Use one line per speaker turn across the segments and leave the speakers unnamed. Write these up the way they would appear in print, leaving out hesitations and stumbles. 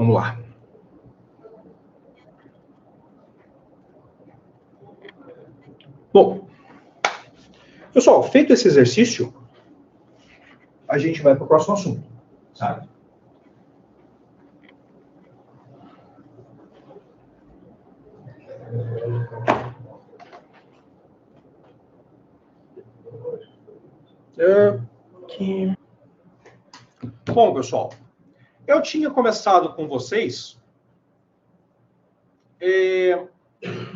Vamos lá. Bom, pessoal, feito esse exercício, a gente vai para o próximo assunto, sabe? Aqui. Bom, pessoal, eu tinha começado com vocês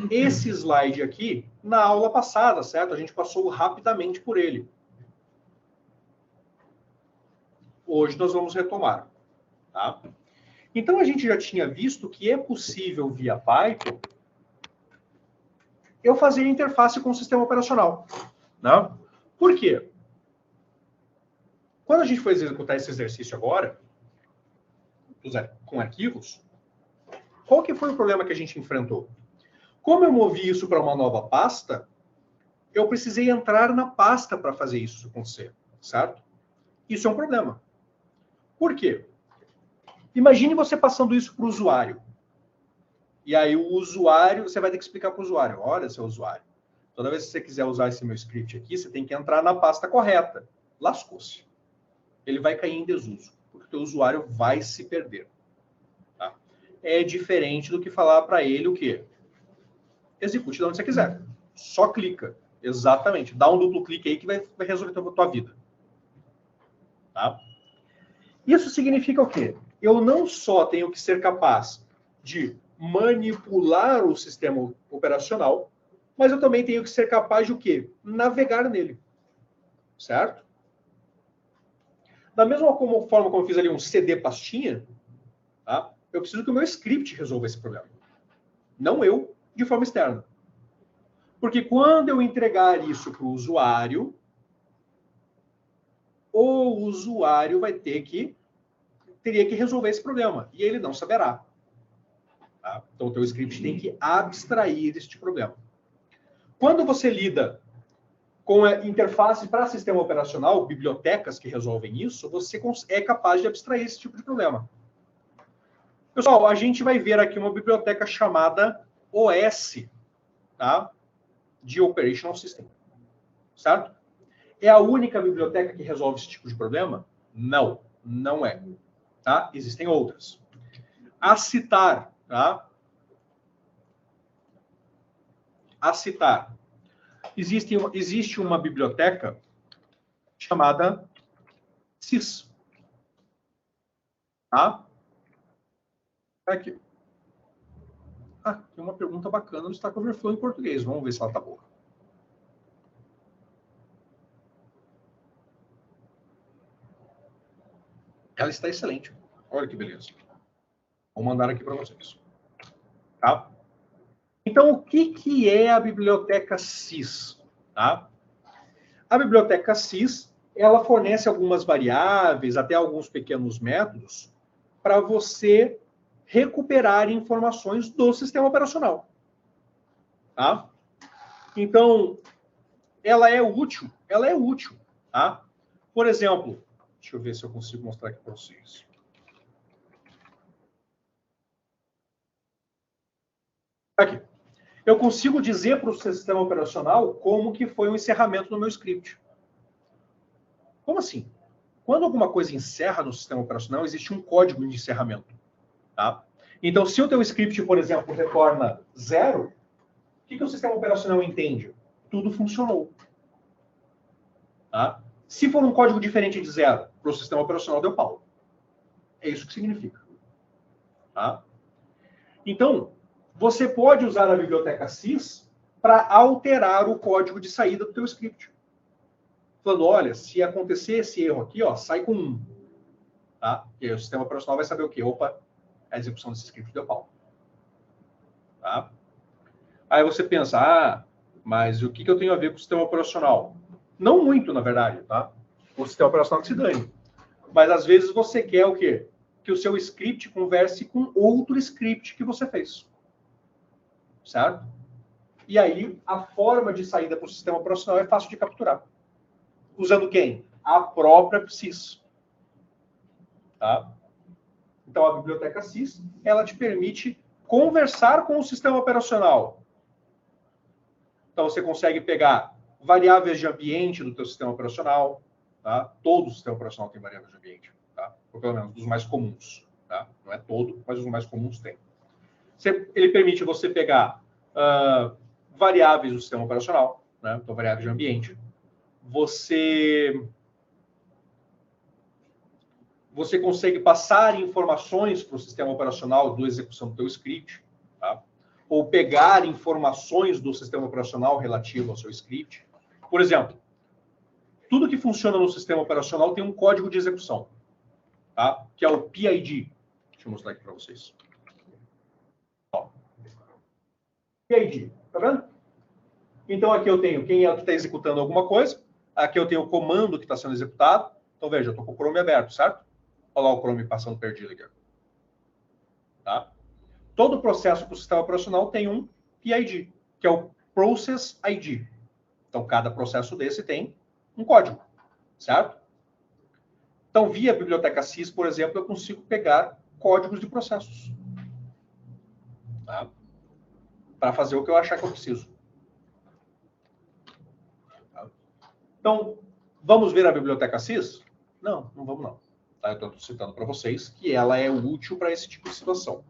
esse slide aqui na aula passada, certo? A gente passou rapidamente por ele. Hoje nós vamos retomar, tá? Então, a gente já tinha visto que é possível, via Python, eu fazer interface com o sistema operacional, né? Por quê? Quando a gente for executar esse exercício agora, com arquivos, qual que foi o problema que a gente enfrentou? Como eu movi isso para uma nova pasta, eu precisei entrar na pasta para fazer isso acontecer, certo? Isso é um problema. Por quê? Imagine você passando isso para o usuário. E aí o usuário, você vai ter que explicar para o usuário. Olha, seu usuário, toda vez que você quiser usar esse meu script aqui, você tem que entrar na pasta correta. Lascou-se. Ele vai cair em desuso, porque o teu usuário vai se perder. Tá? É diferente do que falar para ele o quê? Execute de onde você quiser. Só clica. Exatamente. Dá um duplo clique aí que vai resolver a tua vida. Tá? Isso significa o quê? Eu não só tenho que ser capaz de manipular o sistema operacional, mas eu também tenho que ser capaz de o quê? Navegar nele. Certo? Da mesma forma como eu fiz ali um CD pastinha, tá? Eu preciso que o meu script resolva esse problema. Não eu, de forma externa. Porque quando eu entregar isso para o usuário vai teria que resolver esse problema. E ele não saberá. Tá? Então, o teu script tem que abstrair este problema. Quando você lida com a interface para sistema operacional, bibliotecas que resolvem isso, você é capaz de abstrair esse tipo de problema. Pessoal, a gente vai ver aqui uma biblioteca chamada OS, tá? De Operational System. Certo? É a única biblioteca que resolve esse tipo de problema? Não, não é. Tá? Existem outras. A citar, tá? A citar. Existe uma biblioteca chamada SYS. Tá? Aqui. Ah, tem uma pergunta bacana no Stack Overflow em português. Vamos ver se ela tá boa. Ela está excelente. Olha que beleza. Vou mandar aqui para vocês. Tá? Então, o que é a biblioteca SYS? Tá? A biblioteca SYS, ela fornece algumas variáveis, até alguns pequenos métodos, para você recuperar informações do sistema operacional. Tá? Então, ela é útil. Tá? Por exemplo, deixa eu ver se eu consigo mostrar aqui para vocês. Aqui. Eu consigo dizer para o sistema operacional como que foi o encerramento do meu script. Como assim? Quando alguma coisa encerra no sistema operacional, existe um código de encerramento. Tá? Então, se o teu script, por exemplo, retorna 0, o que o sistema operacional entende? Tudo funcionou. Tá? Se for um código diferente de 0, para o sistema operacional deu pau. É isso que significa. Tá? Então, você pode usar a biblioteca SYS para alterar o código de saída do teu script. Falando, olha, se acontecer esse erro aqui, ó, sai com 1. Tá? E aí o sistema operacional vai saber o quê? Opa, a execução desse script deu pau. Tá? Aí você pensa, mas o que eu tenho a ver com o sistema operacional? Não muito, na verdade, tá? O sistema operacional que se dane. Mas às vezes você quer o quê? Que o seu script converse com outro script que você fez. Certo? E aí, a forma de saída para o sistema operacional é fácil de capturar. Usando quem? A própria SYS. Tá? Então, a biblioteca sys, ela te permite conversar com o sistema operacional. Então, você consegue pegar variáveis de ambiente do teu sistema operacional, tá? Todo o sistema operacional tem variáveis de ambiente, tá? Ou pelo menos dos mais comuns, tá? Não é todo, mas os mais comuns tem. Ele permite você pegar variáveis do sistema operacional, né? Então, variáveis de ambiente. Você consegue passar informações para o sistema operacional do execução do teu script, tá? Ou pegar informações do sistema operacional relativo ao seu script. Por exemplo, tudo que funciona no sistema operacional tem um código de execução, tá? Que é o PID. Deixa eu mostrar aqui para vocês. Ó. PID, tá vendo? Então, aqui eu tenho quem é que está executando alguma coisa. Aqui eu tenho o comando que está sendo executado. Então, veja, eu estou com o Chrome aberto, certo? Olha lá o Chrome passando perdido aqui. Tá? Todo processo para o sistema operacional tem um PID, que é o Process ID. Então, cada processo desse tem um código, certo? Então, via biblioteca sys, por exemplo, eu consigo pegar códigos de processos, tá? Para fazer o que eu achar que eu preciso. Tá? Então, vamos ver a biblioteca sys? Não, não vamos não. Tá? Eu estou citando para vocês que ela é útil para esse tipo de situação.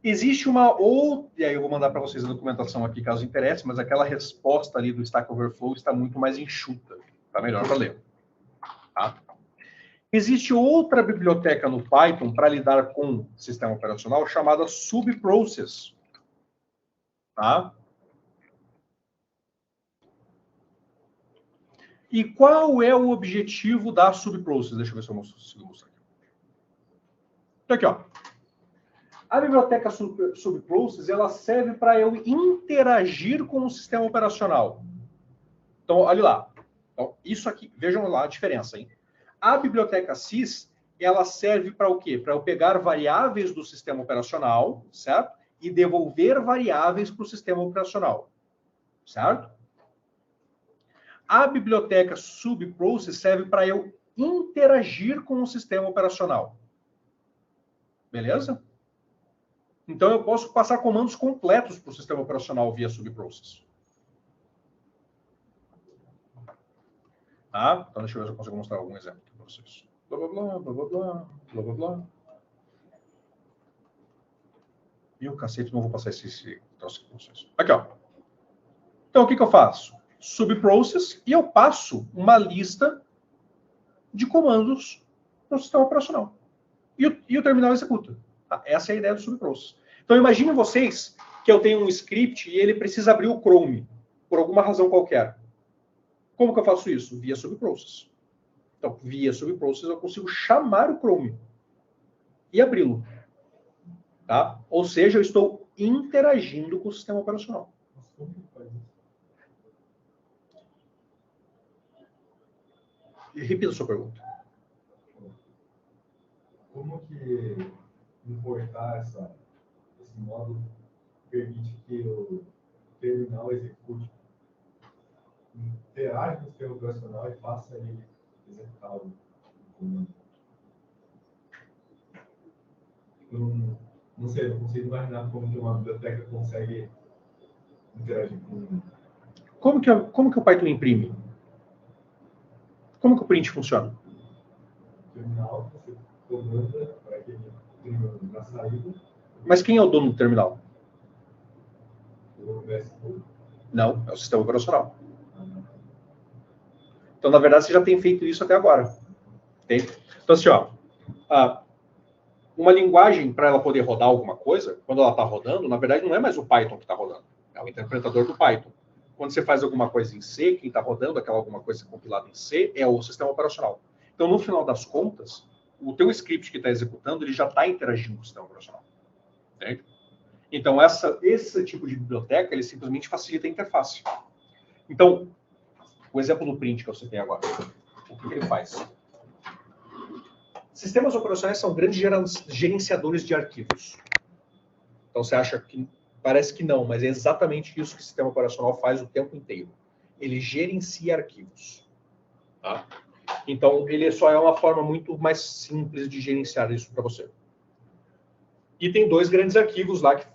Existe uma outra, e aí eu vou mandar para vocês a documentação aqui, caso interesse, mas aquela resposta ali do Stack Overflow está muito mais enxuta. Está melhor para ler. Tá? Existe outra biblioteca no Python para lidar com o sistema operacional chamada subprocess. Tá? E qual é o objetivo da subprocess? Deixa eu ver se eu consigo mostrar aqui. Então, aqui, ó. A biblioteca subprocess, ela serve para eu interagir com o sistema operacional. Então, olha lá. Então, isso aqui, vejam lá a diferença, hein? A biblioteca sys, ela serve para o quê? Para eu pegar variáveis do sistema operacional, certo? E devolver variáveis para o sistema operacional, certo? A biblioteca subprocess serve para eu interagir com o sistema operacional. Beleza? Então, eu posso passar comandos completos para o sistema operacional via subprocess. Tá? Então, deixa eu ver se eu consigo mostrar algum exemplo aqui para vocês. Blá, blá, blá, blá, blá, blá, blá, blá, blá. E o cacete, não vou passar esse troço aqui para vocês. Aqui, ó. Então, o que eu faço? Subprocess, e eu passo uma lista de comandos para o sistema operacional. E o terminal executa. Tá? Essa é a ideia do subprocess. Então, imaginem vocês que eu tenho um script e ele precisa abrir o Chrome, por alguma razão qualquer. Como que eu faço isso? Via subprocess. Então, via subprocess, eu consigo chamar o Chrome e abri-lo. Tá? Ou seja, eu estou interagindo com o sistema operacional. Repita a sua pergunta.
Como que importar esse módulo permite que o terminal execute, interage com o sistema operacional e faça ele executar o comando? Não sei, não consigo imaginar como que uma biblioteca consegue interagir com...
Como que o Python imprime? Como que o print funciona?
Terminal, você comanda para que ele imprima na saída.
Mas quem é o dono do terminal?
O VSCode.
Não, é o sistema operacional. Então, na verdade, você já tem feito isso até agora. Entende? Então, assim, ó, uma linguagem, para ela poder rodar alguma coisa, quando ela está rodando, na verdade, não é mais o Python que está rodando. É o interpretador do Python. Quando você faz alguma coisa em C, quem está rodando aquela alguma coisa compilada em C é o sistema operacional. Então, no final das contas, o teu script que está executando, ele já está interagindo com o sistema operacional. Entende? Então, esse tipo de biblioteca, ele simplesmente facilita a interface. Então, o exemplo do print que eu citei agora, o que ele faz? Sistemas operacionais são grandes gerenciadores de arquivos. Então, você acha que... Parece que não, mas é exatamente isso que o sistema operacional faz o tempo inteiro. Ele gerencia arquivos. Tá? Então, ele só é uma forma muito mais simples de gerenciar isso para você. E tem dois grandes arquivos lá que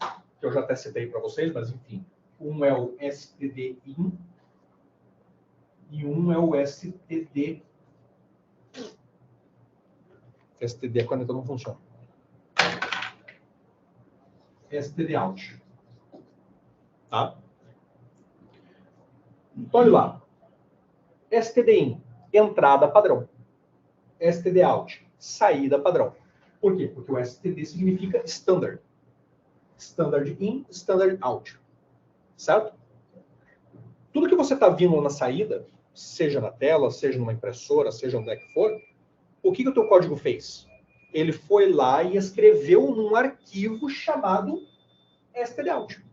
eu já até citei para vocês, mas enfim. Um é o stdin e um é o std. std, a caneta não funciona. stdout. Tá? Então, olha lá. stdin, entrada padrão. stdout, saída padrão. Por quê? Porque o std significa standard. Standard in, standard out. Certo? Tudo que você está vindo na saída, seja na tela, seja numa impressora, seja onde é que for, o que o teu código fez? Ele foi lá e escreveu num arquivo chamado stdout.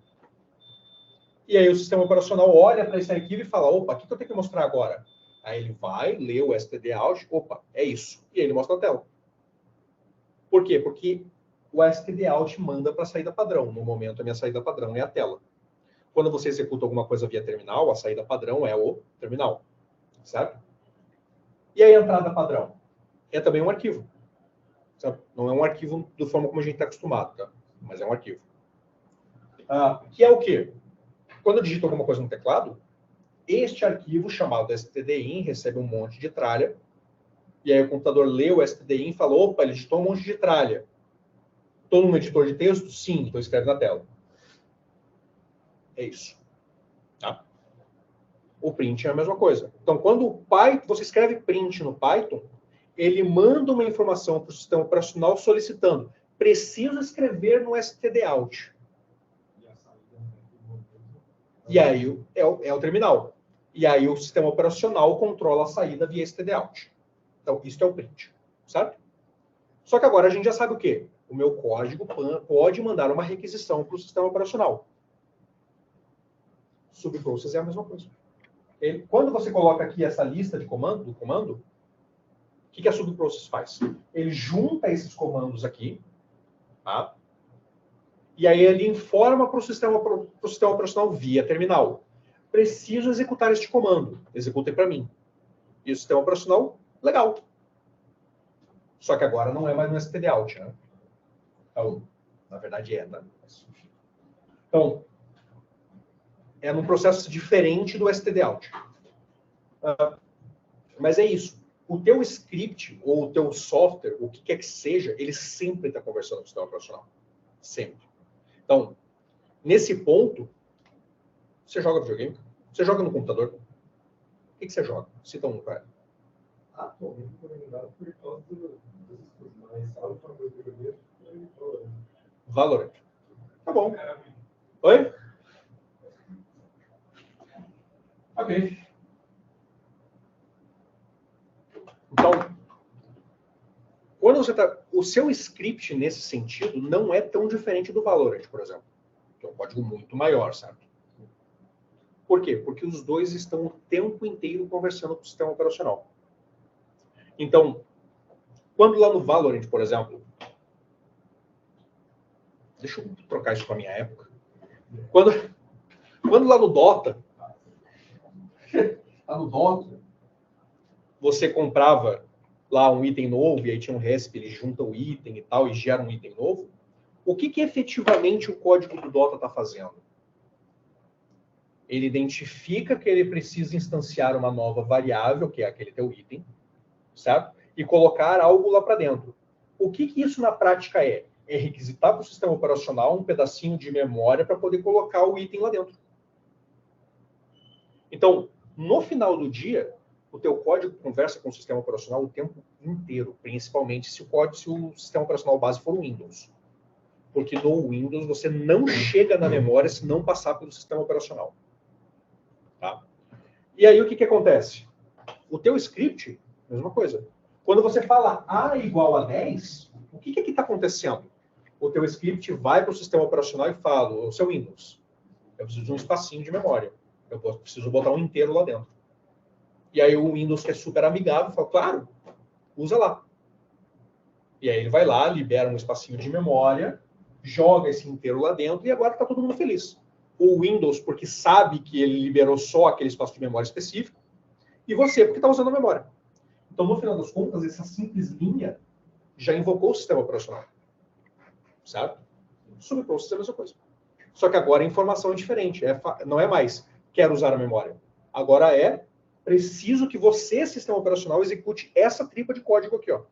E aí o sistema operacional olha para esse arquivo e fala, opa, o que eu tenho que mostrar agora? Aí ele vai, lê o stdout, opa, é isso. E aí ele mostra na tela. Por quê? Porque o stdout manda para a saída padrão. No momento, a minha saída padrão é a tela. Quando você executa alguma coisa via terminal, a saída padrão é o terminal. Certo? E a entrada padrão? É também um arquivo. Certo? Não é um arquivo da forma como a gente está acostumado, tá? Mas é um arquivo. Que é o quê? Quando eu digito alguma coisa no teclado, este arquivo chamado stdin recebe um monte de tralha. E aí o computador lê o stdin e fala, opa, ele digitou um monte de tralha. Estou num editor de texto? Sim, então escreve na tela. É isso. Tá? O print é a mesma coisa. Então, quando você escreve print no Python, ele manda uma informação para o sistema operacional solicitando, preciso escrever no stdout. E aí é o terminal. E aí o sistema operacional controla a saída via stdout. Então, isso é o print. Certo? Só que agora a gente já sabe o quê? O meu código pode mandar uma requisição para o sistema operacional. Subprocess é a mesma coisa. Quando você coloca aqui essa lista de comando, o que a subprocess faz? Ele junta esses comandos aqui, tá? E aí ele informa para o sistema operacional via terminal. Preciso executar este comando. Execute para mim. E o sistema operacional, legal. Só que agora não é mais no stdout, né? Então, na verdade é, né? Então, é num processo diferente do stdout. Mas é isso. O teu script ou o teu software, o que quer que seja, ele sempre está conversando com o sistema operacional. Sempre. Então, nesse ponto, você joga videogame? Você joga no computador? O que você joga? Cita um, cara.
Atualmente, eu vou lembrar por causa das coisas, mas salve para o meu videogame e
Valorant. Tá bom. Oi? Ok. Então, quando você tá, o seu script nesse sentido não é tão diferente do Valorant, por exemplo, que é um código muito maior, certo? Por quê? Porque os dois estão o tempo inteiro conversando com o sistema operacional. Então, quando lá no Valorant, por exemplo, deixa eu trocar isso com a minha época. Quando lá no Dota, você comprava lá um item novo, e aí tinha um resp, ele junta o item e tal, e gera um item novo, o que efetivamente o código do Dota está fazendo? Ele identifica que ele precisa instanciar uma nova variável, que é aquele teu item, certo? E colocar algo lá para dentro. O que isso na prática é? É requisitar para o sistema operacional um pedacinho de memória para poder colocar o item lá dentro. Então, no final do dia, o teu código conversa com o sistema operacional o tempo inteiro, principalmente se o sistema operacional base for o Windows. Porque no Windows você não chega na memória se não passar pelo sistema operacional. Tá? E aí o que acontece? O teu script, mesma coisa. Quando você fala A igual a 10, o que está acontecendo? O teu script vai para o sistema operacional e fala, o seu Windows, eu preciso de um espacinho de memória. Eu preciso botar um inteiro lá dentro. E aí o Windows, que é super amigável, fala, claro, usa lá. E aí ele vai lá, libera um espacinho de memória, joga esse inteiro lá dentro e agora está todo mundo feliz. O Windows, porque sabe que ele liberou só aquele espaço de memória específico, e você, porque está usando a memória. Então, no final das contas, essa simples linha já invocou o sistema operacional. Certo? Subprocess é a mesma coisa. Só que agora a informação é diferente. Não é mais quero usar a memória. Agora é preciso que você, sistema operacional, execute essa tripa de código aqui, ó.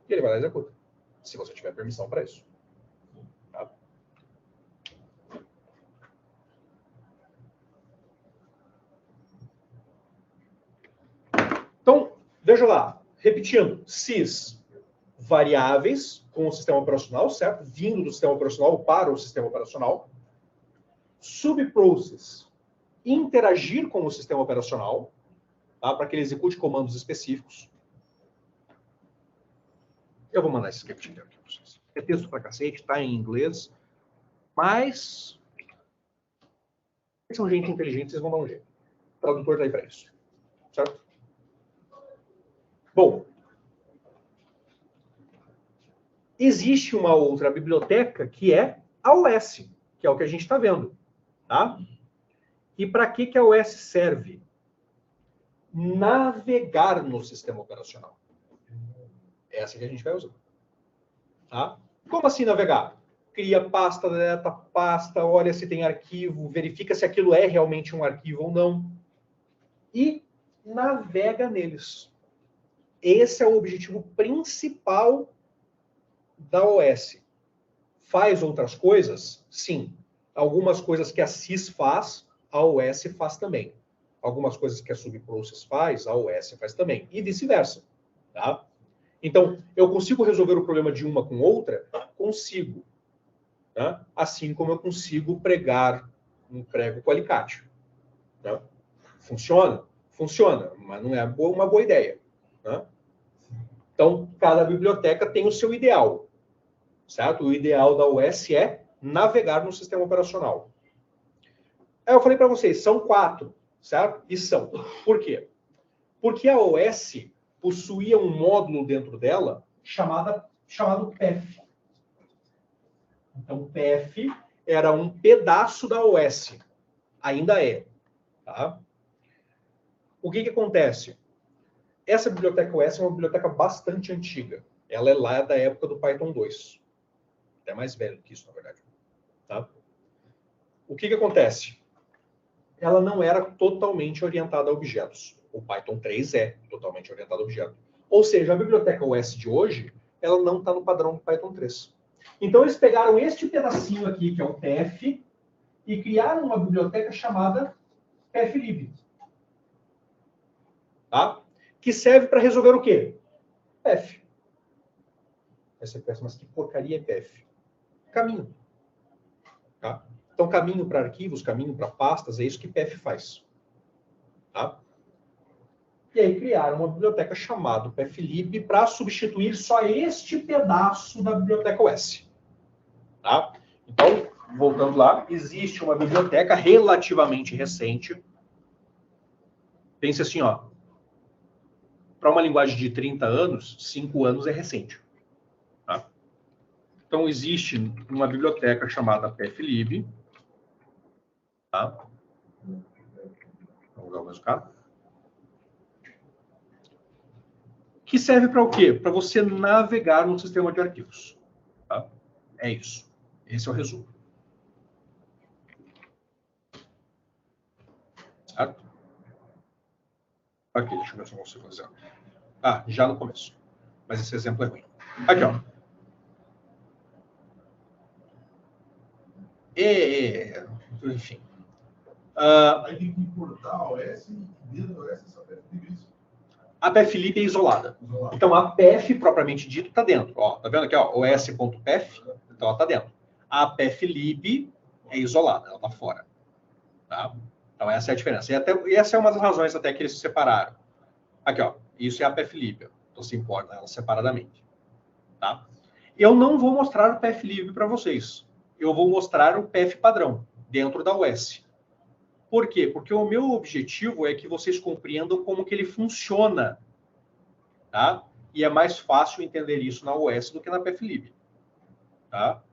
E ele vai lá e executa. Se você tiver permissão para isso. Tá? Então, veja lá. Repetindo. Sys, variáveis com o sistema operacional, certo? Vindo do sistema operacional para o sistema operacional. Subprocess, interagir com o sistema operacional, tá? Para que ele execute comandos específicos. Eu vou mandar esse script aqui para vocês. É texto pra cacete, tá em inglês, mas são gente inteligente, vocês vão dar um jeito. O tradutor tá aí para isso, certo? Bom, existe uma outra biblioteca que é a OS, que é o que a gente está vendo, tá? E para que a OS serve? Navegar no sistema operacional. Essa que a gente vai usar. Tá? Como assim navegar? Cria pasta, deleta pasta, olha se tem arquivo, verifica se aquilo é realmente um arquivo ou não. E navega neles. Esse é o objetivo principal da OS. Faz outras coisas? Sim. Algumas coisas que a Sys faz, a OS faz também. Algumas coisas que a Subprocess faz, a OS faz também. E vice-versa. Tá? Então, eu consigo resolver o problema de uma com outra? Consigo. Tá? Assim como eu consigo pregar um prego com alicate. Tá? Funciona? Funciona, mas não é uma boa ideia. Tá? Então, cada biblioteca tem o seu ideal. Certo? O ideal da OS é navegar no sistema operacional. Aí eu falei para vocês, são 4, certo? E são. Por quê? Porque a OS possuía um módulo dentro dela chamado PEF. Então, PEF era um pedaço da OS. Ainda é. Tá? O que acontece? Essa biblioteca OS é uma biblioteca bastante antiga. Ela é lá da época do Python 2. Até mais velho que isso, na verdade. Tá? O que acontece? Ela não era totalmente orientada a objetos. O Python 3 é totalmente orientado a objetos. Ou seja, a biblioteca OS de hoje, ela não está no padrão do Python 3. Então, eles pegaram este pedacinho aqui, que é o PF, e criaram uma biblioteca chamada PFLib. Tá? Que serve para resolver o quê? PF. Aí você pensa, mas que porcaria é PF? Caminho. Tá? Então, caminho para arquivos, caminho para pastas, é isso que PF faz. Tá? E aí criaram uma biblioteca chamada PFLib para substituir só este pedaço da biblioteca OS. Tá? Então, voltando lá, existe uma biblioteca relativamente recente. Pense assim, ó. Para uma linguagem de 30 anos, 5 anos é recente. Tá? Então, existe uma biblioteca chamada PFLib. Tá? Vamos usar o mesmo cara. Que serve para o quê? Para você navegar no sistema de arquivos. Tá? É isso. Esse é o resumo. Certo? Aqui, deixa eu ver se eu consigo fazer. Ah, já no começo. Mas esse exemplo é ruim. Aqui, ó. Enfim.
Aí tem que importar a OS e dentro da OS essa PFLib é isso.
A PFLib é isolada. Então, a PF, propriamente dito, está dentro. Ó, tá vendo aqui? os.pf, então ela está dentro. A PFLib é isolada, ela está fora. Tá? Então, essa é a diferença. E essa é uma das razões até que eles se separaram. Aqui, ó. Isso é a PFLib. Então, se importa ela separadamente. Tá? Eu não vou mostrar o PFLib para vocês. Eu vou mostrar o PF padrão dentro da OS. Por quê? Porque o meu objetivo é que vocês compreendam como que ele funciona. Tá? E é mais fácil entender isso na OS do que na PFLib. Tá?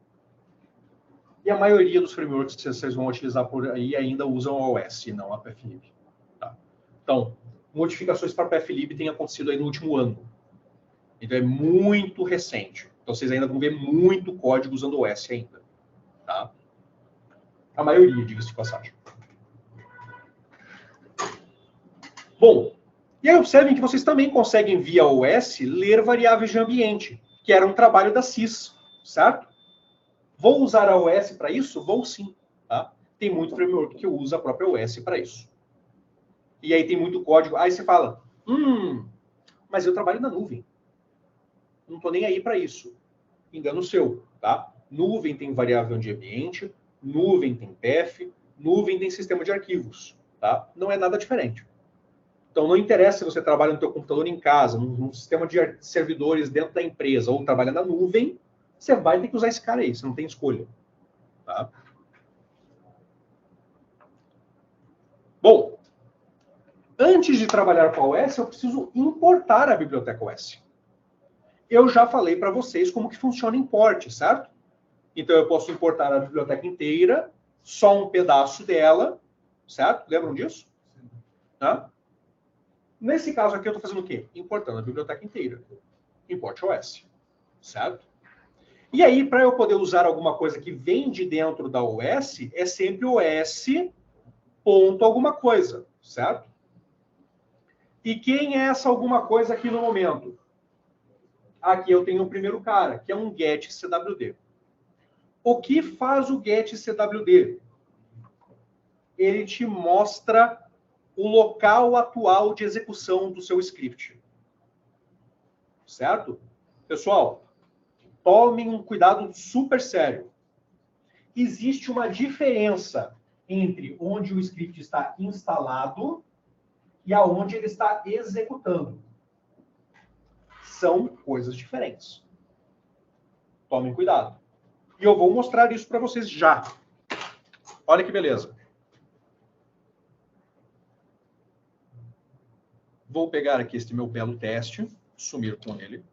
E a maioria dos frameworks que vocês vão utilizar por aí ainda usam a OS e não a PFLib. Tá? Então, modificações para PFLib têm acontecido aí no último ano. Então é muito recente. Então vocês ainda vão ver muito código usando OS ainda. Tá? A maioria, diga-se de passagem. Bom, e aí observem que vocês também conseguem, via OS, ler variáveis de ambiente, que era um trabalho da CIS, certo? Vou usar a OS para isso? Vou sim. Tá? Tem muito framework que usa a própria OS para isso. E aí tem muito código. Aí você fala, mas eu trabalho na nuvem. Não estou nem aí para isso. Engano seu. Tá? Nuvem tem variável de ambiente, nuvem tem PF, nuvem tem sistema de arquivos. Tá? Não é nada diferente. Então, não interessa se você trabalha no teu computador em casa, num sistema de servidores dentro da empresa, ou trabalha na nuvem, você vai ter que usar esse cara aí, você não tem escolha. Tá? Bom, antes de trabalhar com a OS, eu preciso importar a biblioteca OS. Eu já falei para vocês como que funciona import, certo? Então, eu posso importar a biblioteca inteira, só um pedaço dela, certo? Lembram disso? Tá? Nesse caso aqui, eu estou fazendo o quê? Importando a biblioteca inteira. Import OS. Certo? E aí, para eu poder usar alguma coisa que vem de dentro da OS, é sempre OS ponto alguma coisa. Certo? E quem é essa alguma coisa aqui no momento? Aqui eu tenho o primeiro cara, que é um get CWD. O que faz o get CWD? Ele te mostra o local atual de execução do seu script. Certo? Pessoal, tomem um cuidado super sério. Existe uma diferença entre onde o script está instalado e aonde ele está executando. São coisas diferentes. Tomem cuidado. E eu vou mostrar isso para vocês já. Olha que beleza. Vou pegar aqui este meu belo teste, sumir com ele.